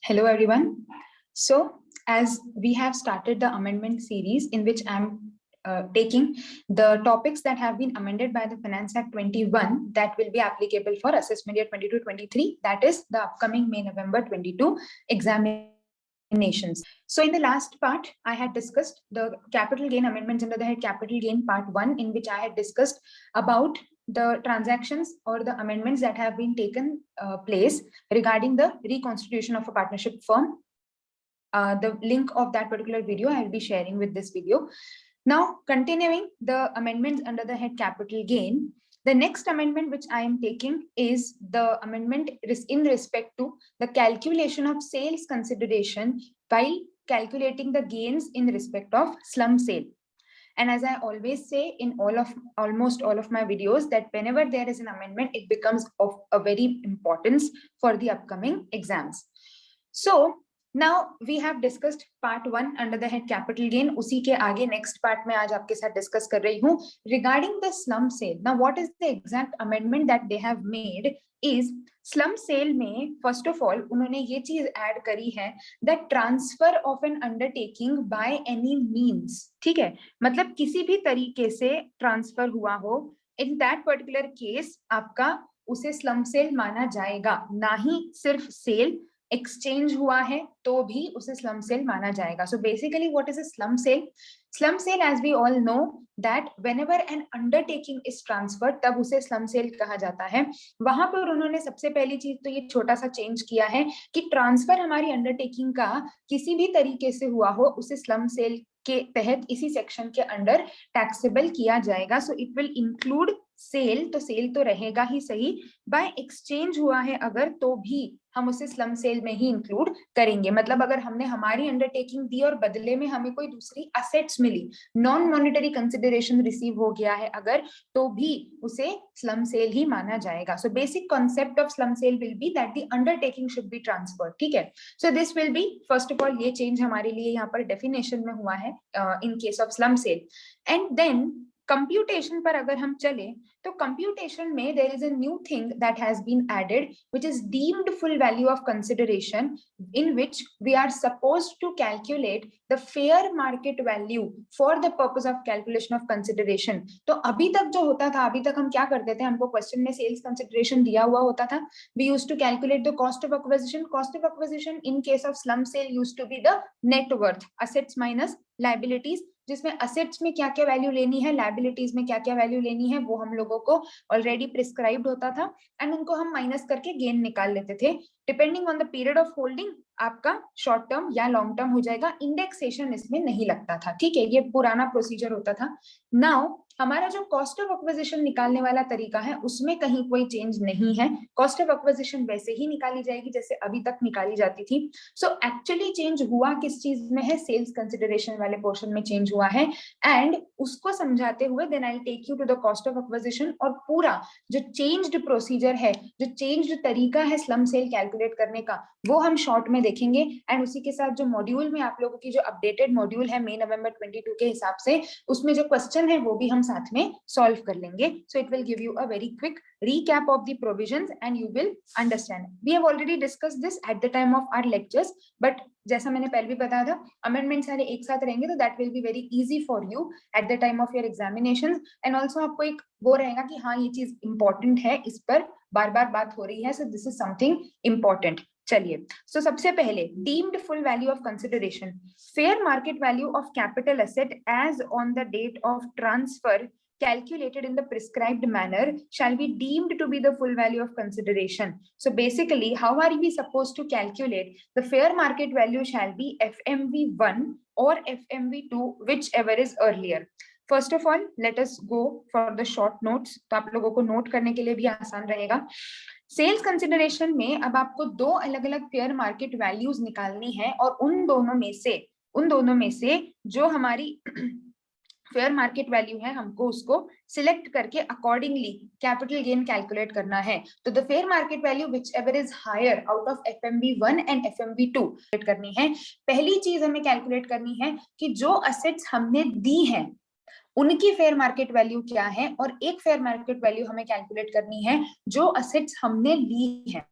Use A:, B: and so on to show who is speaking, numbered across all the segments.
A: Hello everyone. So as we have started the amendment series in which I'm taking the topics that have been amended by the Finance Act 21 that will be applicable for assessment year 22-23, that is the upcoming May-November 22 examinations. So in the last part, I had discussed the capital gain amendments under the head capital gain part 1, in which I had discussed about the transactions or the amendments that have been taken place regarding the reconstitution of a partnership firm. The link of that particular video I will be sharing with this video. Now, continuing the amendments under the head capital gain, the next amendment which I am taking is the amendment in respect to the calculation of sales consideration while calculating the gains in respect of slum sale. And as I always say in almost all of my videos, that whenever there is an amendment, it becomes of a very importance for the upcoming exams. So now we have discussed part 1 under the head capital gain. उसी के आगे next part में आज आपके साथ discuss कर रही हूँ regarding the slum sale. Now what is the exact amendment that they have made is slum sale में first of all उन्होंने ये चीज add करी है that transfer of an undertaking by any means. ठीक है, मतलब किसी भी तरीके से ट्रांसफर हुआ हो, in that particular case आपका उसे स्लम सेल माना जाएगा, ना ही सिर्फ सेल एक्सचेंज हुआ है तो भी उसे स्लम सेल माना जाएगा. So basically what is a slum sale? Slum sale, as we all know that whenever an undertaking is transferred, तब उसे slum sale कहा जाता है. वहां पर उन्होंने सबसे पहली चीज तो ये छोटा सा चेंज किया है कि ट्रांसफर हमारी अंडरटेकिंग का किसी भी तरीके से हुआ हो, उसे स्लम सेल के तहत इसी सेक्शन के अंडर टैक्सेबल किया जाएगा. So it will include sale, तो सेल तो रहेगा ही सही, बाय एक्सचेंज हुआ है अगर तो भी हम उसे स्लम सेल में ही इंक्लूड करेंगे. मतलब अगर हमने हमारी अंडरटेकिंग दी और बदले में हमें कोई दूसरी असेट्स मिली, नॉन मॉनिटरी कंसिडरेशन रिसीव हो गया है अगर, तो भी उसे स्लम सेल ही माना जाएगा. So basic concept of slump sale will be that the undertaking should be transferred. ठीक है, so this will be first of all ये चेंज हमारे लिए यहाँ पर डेफिनेशन में हुआ है in case of slump sale. And then computation पर अगर हम चले तो कंप्यूटेशन में there is a new thing that has been added which is deemed full value of consideration, in which we are supposed to calculate the fair market value for the purpose of calculation of consideration. तो अभी तक जो होता था, अभी तक हम क्या करते थे, हमको क्वेश्चन में सेल्स कंसिडरेशन दिया हुआ होता था, we used to calculate the cost of acquisition. Cost of acquisition in case of slum sale used to be the net worth, assets minus liabilities, जिसमें असेट्स में क्या क्या वैल्यू लेनी है, लायबिलिटीज में क्या क्या वैल्यू लेनी है, वो हम लोगों को ऑलरेडी प्रिस्क्राइब्ड होता था एंड उनको हम माइनस करके गेन निकाल लेते थे. Depending on the period of holding आपका शॉर्ट टर्म या लॉन्ग टर्म हो जाएगा. इंडेक्सेशन इसमें नहीं लगता था. ठीक है, ये पुराना प्रोसीजर होता था. नाउ हमारा जो कॉस्ट ऑफ एक्विजिशन निकालने वाला तरीका है उसमें कहीं कोई चेंज नहीं है. कॉस्ट ऑफ एक्विजिशन वैसे ही निकाली जाएगी जैसे अभी तक निकाली जाती थी. सो एक्चुअली चेंज हुआ किस चीज में है, सेल्स कंसिडरेशन वाले पोर्शन में चेंज हुआ है. एंड उसको समझाते हुए then I will take you to the cost of acquisition, और पूरा जो चेंज्ड प्रोसीजर है, जो चेंज्ड तरीका है स्लम सेल कैलकुलेट करने का, वो हम शॉर्ट में देखेंगे. एंड उसी के साथ जो मॉड्यूल में आप लोगों की जो अपडेटेड मॉड्यूल है मई नवंबर 22 के हिसाब से, उसमें जो क्वेश्चन है वो भी हम साथ में सॉल्व कर लेंगे. सो it will give you a very quick recap of the provisions and you will understand. We have already discussed this at the time of our lectures, but जैसा मैंने पहले भी बताया था, अमेंडमेंट सारे एक साथ रहेंगे तो that will be very easy for you at the time of your examinations. and also आपको एक वो रहेगा कि हाँ ये चीज important है, इस पर बार बार बात हो रही है, so this is something important. चलिए, so सबसे पहले deemed full value of consideration, fair market value of capital asset as on the date of transfer calculated in the prescribed manner shall be deemed to be the full value of consideration. So basically, how are we supposed to calculate? The fair market value shall be FMV1 or FMV2, whichever is earlier. First of all, let us go for the short notes. तो आप लोगों को note करने के लिए भी आसान रहेगा. सेल्स कंसिडरेशन में अब आपको दो अलग अलग फेयर मार्केट वैल्यूज निकालनी है, और उन दोनों में से जो हमारी फेयर मार्केट वैल्यू है हमको उसको सिलेक्ट करके अकॉर्डिंगली कैपिटल गेन कैलकुलेट करना है. तो the fair market value whichever is higher out of FMV1 and FMV2 calculate करनी है. पहली चीज हमें कैलकुलेट करनी है कि जो असेट्स हमने दी हैं उनकी फेयर मार्केट वैल्यू क्या है, और एक फेयर मार्केट वैल्यू हमें कैलकुलेट करनी है जो असेट्स हमने ली है.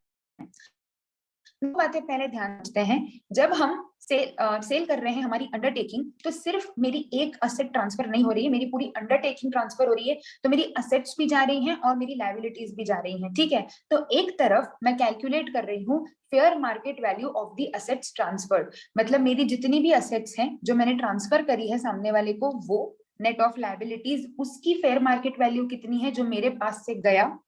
A: दो बातें पहले ध्यान रखते हैं, जब हम सेल कर रहे हैं हमारी अंडरटेकिंग, तो सिर्फ मेरी एक असेट ट्रांसफर नहीं हो रही है, मेरी पूरी अंडरटेकिंग ट्रांसफर हो रही है, तो मेरी असेट्स भी जा रही हैं और मेरी लायबिलिटीज भी जा रही हैं, ठीक है। तो एक तरफ मैं कैलकुलेट कर रही हूँ fair market value of the assets transferred, मतलब मेरी जितनी भी असेट्स हैं जो मैंने ट्रांसफर करी है सामने वाले को, वो नेट ऑफ लायबिलिटीज, उसकी फेयर मार्केट वैल्यू कितनी है जो मेरे पास से गया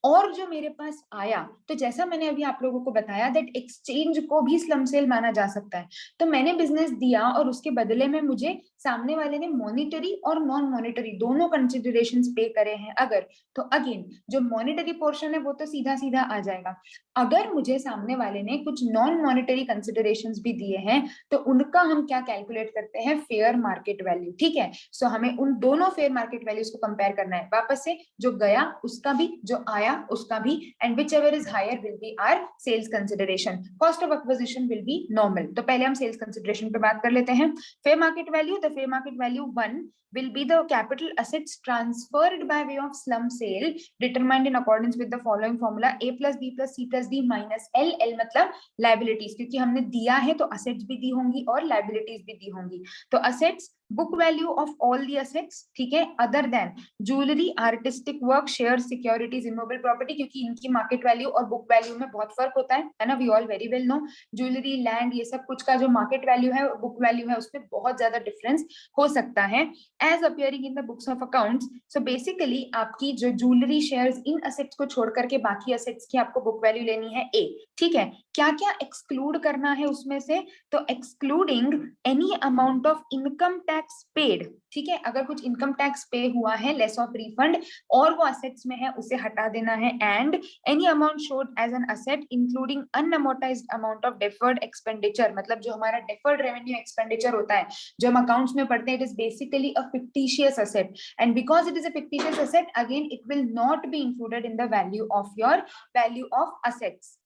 A: और जो मेरे पास आया। तो जैसा मैंने अभी आप लोगों को बताया दैट एक्सचेंज को भी स्लम सेल माना जा सकता है। तो मैंने बिजनेस दिया और उसके बदले में मुझे सामने वाले ने मॉनिटरी और नॉन मॉनिटरी दोनों कंसिडरेशंस पे करे हैं अगर, तो अगेन जो मॉनिटरी पोर्शन है वो तो सीधा सीधा आ जाएगा। अगर मुझे सामने वाले ने कुछ नॉन मॉनिटरी कंसिडरेशंस भी दिए हैं तो उनका हम क्या कैलकुलेट करते हैं, फेयर मार्केट वैल्यू, ठीक है। सो हमें उन दोनों फेयर मार्केट वैल्यूज को कंपेयर करना है, वापस से जो गया उसका भी, जो आया उसका भी, and whichever is higher will be our sales consideration, cost of acquisition will be normal. तो पहले हम सेल्स कंसिडरेशन पे बात कर लेते हैं। Fair market value, the fair market value 1 will be the capital assets transferred by way of slum sale determined in accordance with the following formula, a plus b plus c plus d minus l, l मतलब liabilities, क्योंकि हमने दिया है तो assets भी दी होंगी और liabilities भी दी होंगी। तो assets book value of all the assets, ठीक है, other than jewellery, artistic work, share, securities, immovable property, क्योंकि इनकी मार्केट वैल्यू और बुक वैल्यू में बहुत फर्क होता है ना, we all very well know. Jewellery, land, ये सब कुछ का जो मार्केट वैल्यू है, बुक वैल्यू है, उसमें बहुत ज्यादा डिफरेंस हो सकता है as appearing in the books of accounts. So basically आपकी जो ज्वेलरी, शेयर्स, इन असेट्स को छोड़ करके बाकी असेट्स की आपको बुक वैल्यू लेनी है ए, ठीक है। क्या क्या एक्सक्लूड करना है उसमें से, तो excluding any amount of income tax paid, ठीक है, अगर कुछ इनकम टैक्स पे हुआ है लेस ऑफ रिफंड और वो असेट्स में है उसे हटा देना है, and any amount showed as an asset including unamortised amount of deferred expenditure, मतलब जो हमारा डेफर्ड रेवेन्यू एक्सपेंडिचर होता है जो हम अकाउंट्स में पढ़ते हैं, it is basically a fictitious asset, and because it is a fictitious asset again it will not be included in the value of your value of assets.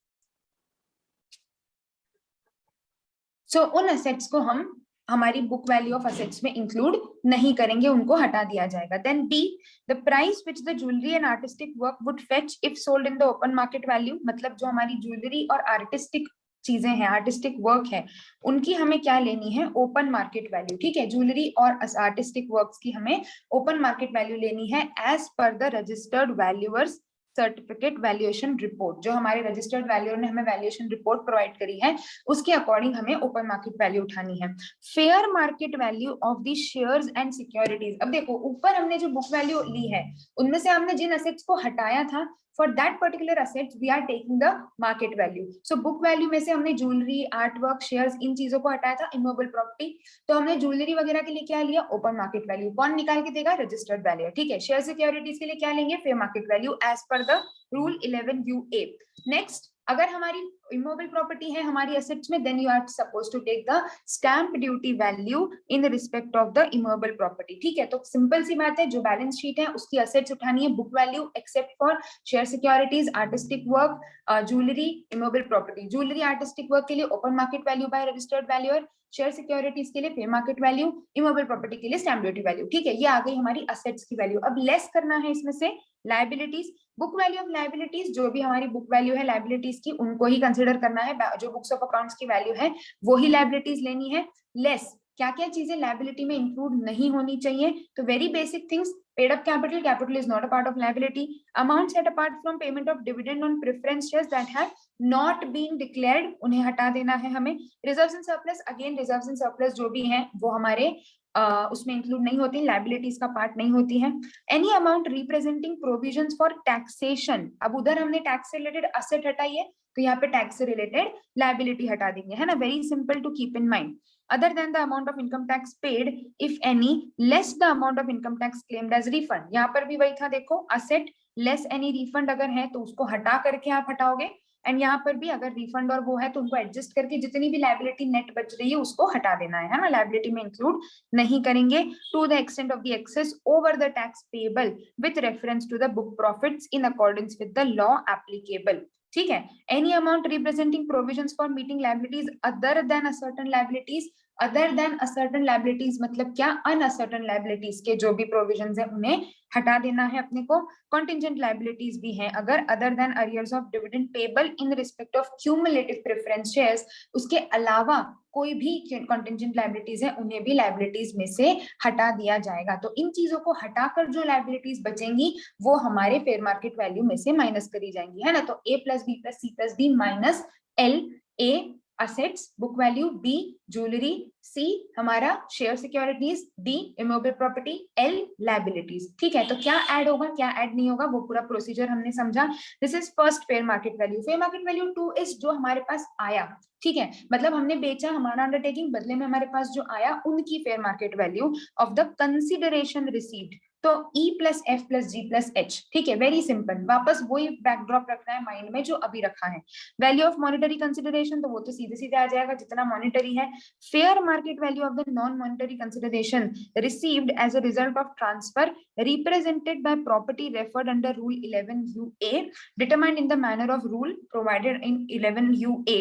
A: So उन assets को हम हमारी बुक वैल्यू ऑफ असेट्स में include नहीं करेंगे, उनको हटा दिया जाएगा। Then B, the price which the jewellery and artistic work would fetch if sold in the open market value, मतलब जो हमारी ज्वेलरी और आर्टिस्टिक चीजें हैं, आर्टिस्टिक वर्क है, उनकी हमें क्या लेनी है, ओपन मार्केट वैल्यू, ठीक है। ज्वेलरी और आर्टिस्टिक वर्क्स की हमें ओपन मार्केट वैल्यू लेनी है as per the registered valuer's certificate valuation report, जो हमारे रजिस्टर्ड वैल्यूअर ने हमें वैल्यूएशन रिपोर्ट प्रोवाइड करी है उसके अकॉर्डिंग हमें ओपन मार्केट वैल्यू उठानी है। Fair market value of the shares and securities, अब देखो ऊपर हमने जो बुक वैल्यू ली है उनमें से हमने जिन असेट्स को हटाया था, for that particular assets we are taking the market value. So book value में से हमने ज्वेलरी, आर्ट वर्क, शेयर्स, इन चीजों को हटाया था, इमोबल प्रॉपर्टी, तो हमने ज्वेलरी वगैरह के लिए क्या लिया, ओपन मार्केट वैल्यू। कौन निकाल के देगा, रजिस्टर्ड वैल्यू, ठीक है। शेयर सिक्योरिटीज के लिए क्या लेंगे, fair market value as per the rule 11UA। Next, अगर हमारी इमोबल प्रॉपर्टी है हमारी असेट्स में, then you are suppose to take the stamp duty value in respect of the immovable property, ठीक है। तो सिंपल सी बात है, जो बैलेंस शीट है उसकी असेट्स उठानी है book value except for share securities, artistic work, jewellery, immovable property. Jewellery, artistic work के लिए open market value by registered valuer, share securities के लिए fair market value, immovable property के लिए स्टैंप ड्यूटी वैल्यू, ठीक है। ये आ गई हमारी असेट्स की वैल्यू। अब लेस करना है इसमें से liabilities, book value of liabilities, जो भी हमारी बुक वैल्यू है लायबिलिटीज की उनको ही कंसिडर करना है, जो बुक्स ऑफ अकाउंट्स की वैल्यू है वो ही लायबिलिटीज लेनी है। लेस क्या क्या चीजें लायबिलिटी में इंक्लूड नहीं होनी चाहिए, तो very basic things, paid up capital, capital is not a part of liability, amounts set apart from payment of dividend on preference shares that have not been declared, उन्हें हटा देना है हमें। reserves and surplus, again reserves and surplus जो भी हैं वो हमारे उसमें इंक्लूड नहीं होती, लायबिलिटीज का पार्ट नहीं होती है। Any amount representing provisions for taxation, अब उधर हमने टैक्स से रिलेटेड असेट हटाई है तो यहाँ पे टैक्स से रिलेटेड लायबिलिटी हटा देंगे, है ना, very simple to keep in mind. other than the amount of income tax paid if any less the amount of income tax claimed as refund, यहाँ पर भी वही था, देखो asset less any refund अगर है तो उसको हटा करके आप हटाओगे, एंड यहाँ पर भी अगर रिफंड और वो है तो उनको एडजस्ट करके जितनी भी लायबिलिटी नेट बच रही है उसको हटा देना है ना, लायबिलिटी में इंक्लूड नहीं करेंगे। To the extent of the excess over the tax payable with reference to the book profits in accordance with the law applicable, ठीक है। Any amount representing provisions for meeting liabilities other than ascertained liabilities, other than ascertained liabilities मतलब क्या, अनअसर्टन liabilities के जो भी provisions है उन्हें हटा देना है अपने को। कॉन्टिजेंट लायबिलिटीज भी हैं अगर, other than arrears of dividend payable in respect of cumulative preference shares, उसके अलावा कोई भी कॉन्टिजेंट लायबिलिटीज है उन्हें भी लायबिलिटीज में से हटा दिया जाएगा। तो इन चीजों को हटाकर जो लायबिलिटीज बचेंगी वो हमारे फेयर मार्केट वैल्यू में से माइनस करी जाएंगी, है ना। तो A plus B plus C plus D minus L, A assets book value, B jewellery, C हमारा share securities, D immovable property, L liabilities. ठीक है, तो क्या ऐड होगा क्या ऐड नहीं होगा वो पूरा प्रोसीजर हमने समझा। This is first fair market value. Fair market value 2 is जो हमारे पास आया, ठीक है, मतलब हमने बेचा, हमारा अंडरटेकिंग, बदले में हमारे पास जो आया उनकी fair market value of the consideration received. तो E प्लस एफ प्लस जी प्लस एच, ठीक है, वेरी सिंपल, वापस वही बैकड्रॉप रखना है माइंड में जो अभी रखा है। वैल्यू ऑफ मॉनेटरी कंसिडरेशन तो वो तो सीधे सीधे आ जाएगा जितना मॉनेटरी है। Fair market value of the non monetary consideration received as a result of transfer represented by property referred under rule 11UA determined in the manner of rule provided in 11UA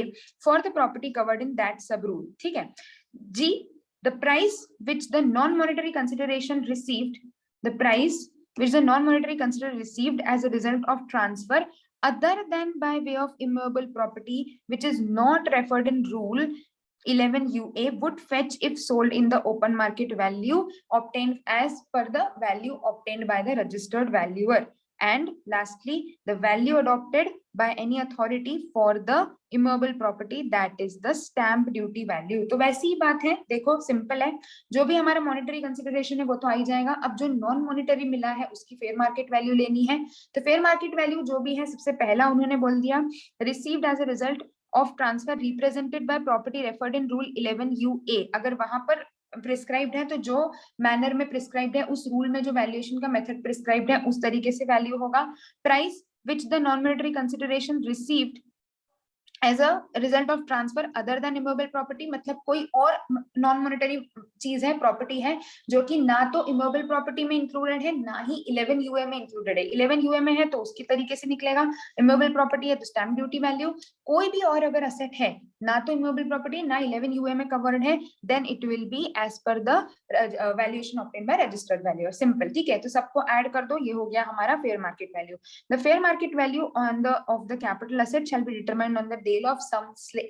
A: for the property covered in that sub rule। ठीक है जी। The price which the non-monetary consideration received, the price which the non-monetary consideration received as a result of transfer other than by way of immovable property which is not referred in rule 11UA would fetch if sold in the open market value obtained as per the value obtained by the registered valuer, and lastly the value adopted by any authority for the immovable property, that is the stamp duty value। तो वैसी ही बात है, देखो simple है, जो भी हमारा monetary consideration है वो तो आ ही जाएगा। अब जो नॉन मॉनेटरी मिला है उसकी फेयर मार्केट वैल्यू लेनी है। तो फेयर मार्केट वैल्यू जो भी है, सबसे पहला उन्होंने बोल दिया received as a result of transfer represented by property referred in rule 11UA। अगर वहां पर प्रिस्क्राइब्ड है तो जो मैनर में प्रिस्क्राइब्ड है उस रूल में जो वैल्यूएशन का मेथड प्रिस्क्राइब्ड है उस तरीके से वैल्यू होगा। Price which the non monetary consideration received as a result of transfer other than immovable property, मतलब कोई और नॉन मॉनेटरी चीज है, प्रॉपर्टी है जो कि ना तो इमूवेबल प्रॉपर्टी में इंक्लूडेड है ना ही 11UA में इंक्लूडेड है। 11UA में है तो उसकी तरीके से निकलेगा, इमूवेबल प्रॉपर्टी है तो स्टैम्प ड्यूटी वैल्यू। कोई भी और अगर असेट है ना तो इमूवेबल प्रॉपर्टी ना 11UA में कवर्ड है, then it will be as per the valuation obtained by registered valuer. Simple, ठीक है, तो सबको ऐड कर दो, ये हो गया हमारा fair market value. The fair market value on the of the capital asset shall be determined on the date of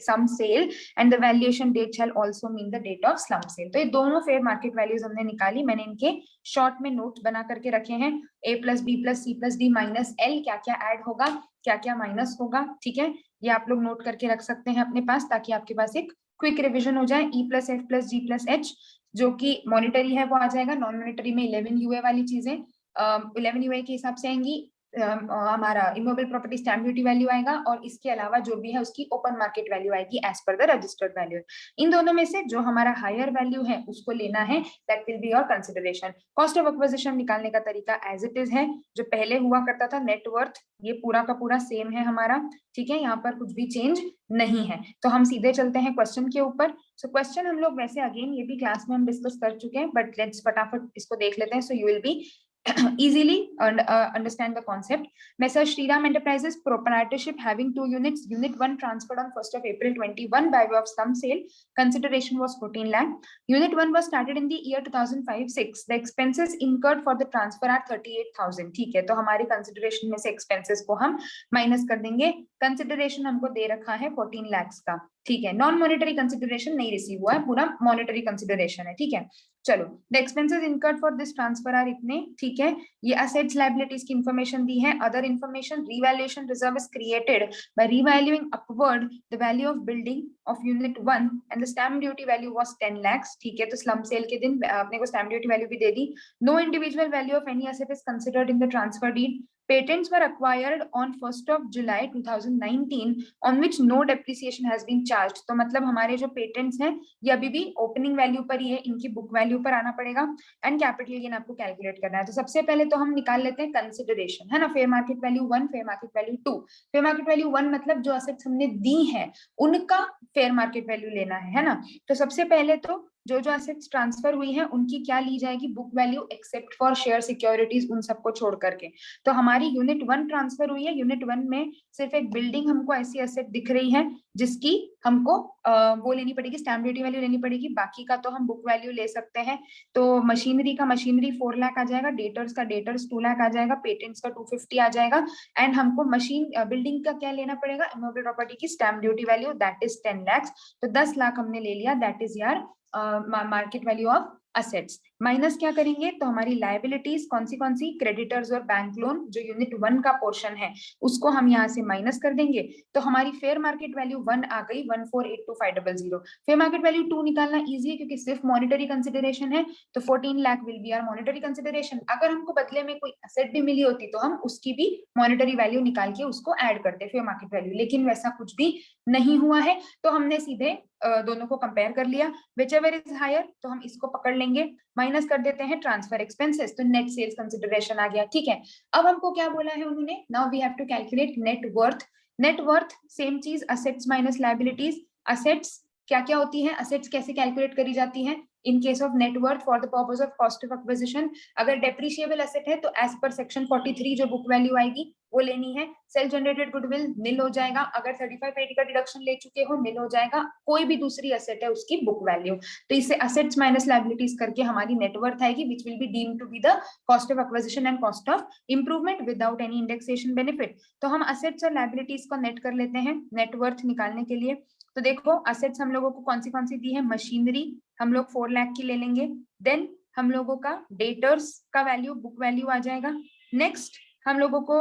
A: some sale and the valuation date shall also mean the date of slump sale। तो ये दोनों fair market values हमने निकाली, मैंने इनके short में note बना करके रखे हैं। a plus B plus C plus D minus L, क्या क्या ऐड होगा क्या क्या माइनस होगा, ठीक है, ये आप लोग नोट करके रख सकते हैं अपने पास ताकि आपके पास एक क्विक रिविजन हो जाए। E प्लस एफ प्लस जी प्लस एच जो कि मॉनिटरी है वो आ जाएगा, नॉन मॉनिटरी में 11UA वाली चीजें 11UA के हिसाब से आएंगी, हमारा immovable property stamp duty value आएगा और इसके अलावा जो भी है उसकी ओपन मार्केट वैल्यू आएगी as per the registered value. इन दोनों में से जो हमारा हायर वैल्यू है उसको लेना है, that will be your consideration. Cost of acquisition निकालने का तरीका एज इट इज है, जो पहले हुआ करता था नेटवर्थ, ये पूरा का पूरा सेम है हमारा, ठीक है, यहाँ पर कुछ भी चेंज नहीं है। तो हम सीधे चलते हैं क्वेश्चन के ऊपर। सो क्वेश्चन हम लोग वैसे अगेन ये भी क्लास में हम डिस्कस कर चुके हैं, बट लेट्स फटाफट इसको देख लेते हैं, so you will be easily understand the concept। Messrs Shriram Enterprises proprietorship having 2 units, unit 1 transferred on 1st of April 21 by way of slump sale, consideration was 14 lakh। Unit 1 was started in the year 2005-6, the expenses incurred for the transfer are 38,000। ठीक है, तो हमारे consideration में से expenses को हम minus कर देंगे। consideration हमको दे रखा है 14 lakhs का, ठीक है, नॉन मॉनेटरी कंसिडरेशन नहीं रिसीव हुआ है, पूरा मॉनेटरी कंसिडरेशन है, ठीक है। चलो, the expenses incurred for this transfer are इतने, ठीक है, ये असेट्स लायबिलिटीज की इंफॉर्मेशन दी है। Other information, revaluation reserve is created by revaluing upward the value of building of unit 1 and the stamp duty value was 10 lakhs। ठीक है, तो स्लम सेल के दिन अपने को स्टैम्प ड्यूटी वैल्यू भी दे दी। No individual value of any asset is considered in the transfer deed. Patents were acquired on 1st of July 2019 on which no depreciation has been charged। तो मतलब हमारे जो पेटेंट्स हैं ये अभी भी ओपनिंग वैल्यू पर ही है, इनकी बुक वैल्यू पर आना पड़ेगा। एंड कैपिटल गेन आपको कैलकुलेट करना है। तो सबसे पहले तो हम निकाल लेते हैं कंसिडरेशन, है ना, fair market value 1, fair market value 2। Fair market value 1 मतलब जो असेट्स हमने दी हैं उनका फेयर मार्केट वैल्यू लेना है ना। तो सबसे पहले तो जो जो असेट्स ट्रांसफर हुई हैं उनकी क्या ली जाएगी, book value except for share securities, उन सबको छोड़ करके। तो हमारी यूनिट 1 ट्रांसफर हुई है, यूनिट 1 में सिर्फ एक बिल्डिंग हमको ऐसी एसेट दिख रही है जिसकी हमको वो लेनी पड़ेगी, स्टैम्प ड्यूटी वैल्यू लेनी पड़ेगी, बाकी का तो हम बुक वैल्यू ले सकते हैं। तो मशीनरी का मशीनरी 4 लाख आ जाएगा, डेटर्स का डेटर्स 2 लाख आ जाएगा, पेटेंट्स का 250 आ जाएगा, एंड हमको मशीन बिल्डिंग का क्या लेना पड़ेगा, इमोबल प्रॉपर्टी की stamp duty value that is 10 lakh. तो 10 लाख हमने ले लिया, दैट इज यार market value of assets. Minus क्या करेंगे, तो हमारी लायबिलिटीज कौन सी, क्रेडिटर्स और बैंक लोन जो यूनिट 1 का पोर्शन है उसको हम यहाँ से माइनस कर देंगे। तो हमारी फेयर मार्केट वैल्यू 1 आ गई 1482500। फेयर मार्केट वैल्यू 2 निकालना इजी है क्योंकि सिर्फ मॉनिटरी कंसिडरेशन है, तो 14 lakh will be our monetary consideration. अगर हमको बदले में कोई एसेट भी मिली होती तो हम उसकी भी मॉनिटरी वैल्यू निकाल के उसको ऐड करते फेयर मार्केट वैल्यू, लेकिन वैसा कुछ भी नहीं हुआ है। तो हमने सीधे दोनों को कंपेयर कर लिया, whichever इज हायर तो हम इसको पकड़ लेंगे, माइनस कर देते हैं ट्रांसफर एक्सपेंसेस, तो नेट सेल्स कंसिडरेशन आ गया। ठीक है, अब हमको क्या बोला है उन्होंने, now we have to calculate net worth. Net worth same चीज, असेट्स माइनस लायबिलिटीज। असेट्स क्या क्या होती है, असेट्स कैसे कैलकुलेट करी जाती है, in case of net worth for the purpose of cost of acquisition. अगर डेप्रिशिएबल एसेट है तो एज पर सेक्शन 43 जो बुक वैल्यू आएगी वो लेनी है। सेल्फ जनरेटेड गुडविल निल हो जाएगा, अगर 3580 का डिडक्शन ले चुके हो निल हो जाएगा, कोई भी दूसरी एसेट है उसकी बुक वैल्यू। तो इससे असेट्स माइनस लायबिलिटीज करके हमारी नेटवर्थ आएगी which will be deemed to be the cost of acquisition and cost of improvement without any indexation benefit. तो हम असेट्स और लायबिलिटीज को नेट कर लेते हैं नेटवर्थ निकालने के लिए। तो देखो असेट्स हम लोगों को कौन सी दी है, मशीनरी हम लोग 4 लाख की ले लेंगे, देन हम लोगों का डेटर्स का वैल्यू बुक वैल्यू आ जाएगा। नेक्स्ट हम लोगों को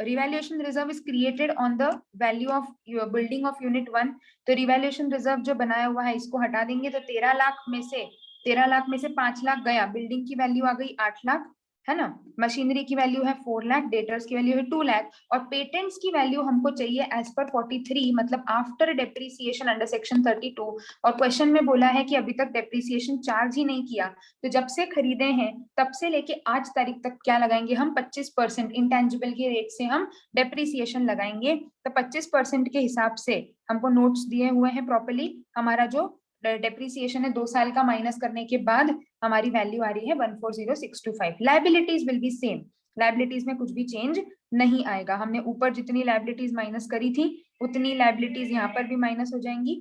A: revaluation reserve is created on the value of building of unit 1। तो रिवैल्यूएशन रिजर्व जो बनाया हुआ है इसको हटा देंगे, तो 13 लाख में से 5 लाख गया, बिल्डिंग की वैल्यू आ गई 8 लाख, है ना, मशीनरी की वैल्यू है 4 लाख, डेटर्स की वैल्यू है 2 लाख, और पेटेंट्स की वैल्यू हमको चाहिए एज पर 43, मतलब आफ्टर डेप्रिसिएशन अंडर सेक्शन 32। और क्वेश्चन में बोला है कि अभी तक डेप्रिसिएशन चार्ज ही नहीं किया, तो जब से खरीदे हैं तब से लेके आज तारीख तक क्या लगाएंगे हम, 25% इंटेंजिबल के रेट से हम डेप्रिसिएशन लगाएंगे। तो 25% के हिसाब से हमको नोट्स दिए हुए हैं प्रॉपर्ली, हमारा जो डेप्रिसिएशन है 2 साल का माइनस करने के बाद हमारी वैल्यू आ रही है 140625। Liabilities will be same, liabilities में कुछ भी चेंज नहीं आएगा, हमने ऊपर जितनी लायबिलिटीज माइनस करी थी उतनी लायबिलिटीज यहाँ पर भी माइनस हो जाएंगी,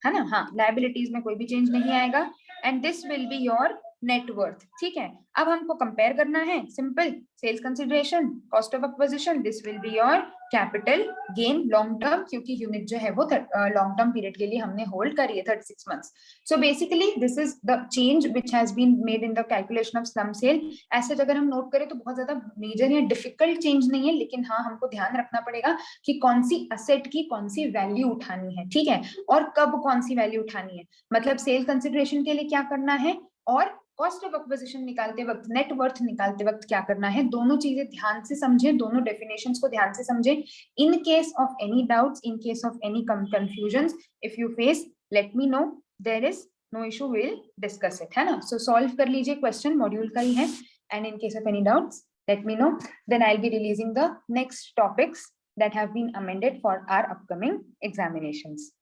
A: है ना, हाँ लायबिलिटीज में कोई भी चेंज नहीं आएगा, and this will be your net worth. ठीक है, अब हमको कंपेयर करना है, simple, sales consideration, cost of acquisition, this will be your capital gain long term, क्योंकि यूनिट जो है वो लॉन्ग टर्म पीरियड के लिए हमने होल्ड करी है 36 months. So basically this is the change which has been made in the calculation of slump sale. ऐसे अगर हम नोट करें तो बहुत ज्यादा मेजर या डिफिकल्ट चेंज नहीं है, लेकिन हाँ हमको ध्यान रखना पड़ेगा कि कौन सी असेट की कौन सी वैल्यू उठानी है, ठीक है, और कब कौन सी वैल्यू उठानी है, मतलब सेल कंसिडरेशन के लिए क्या करना है और कॉस्ट ऑफ एक्विजिशन निकालते वक्त, नेट वर्थ निकालते वक्त क्या करना है, दोनों चीजें ध्यान से समझे, दोनों डेफिनेशंस को ध्यान से समझे। In case of any doubts, in case of any confusion, if you face let me know, there is no issue, will discuss it, है ना। सो सॉल्व कर लीजिए, क्वेश्चन मॉड्यूल का ही है, and in case of any doubts let me know, then I'll be releasing the next topics that have been amended for our upcoming examinations.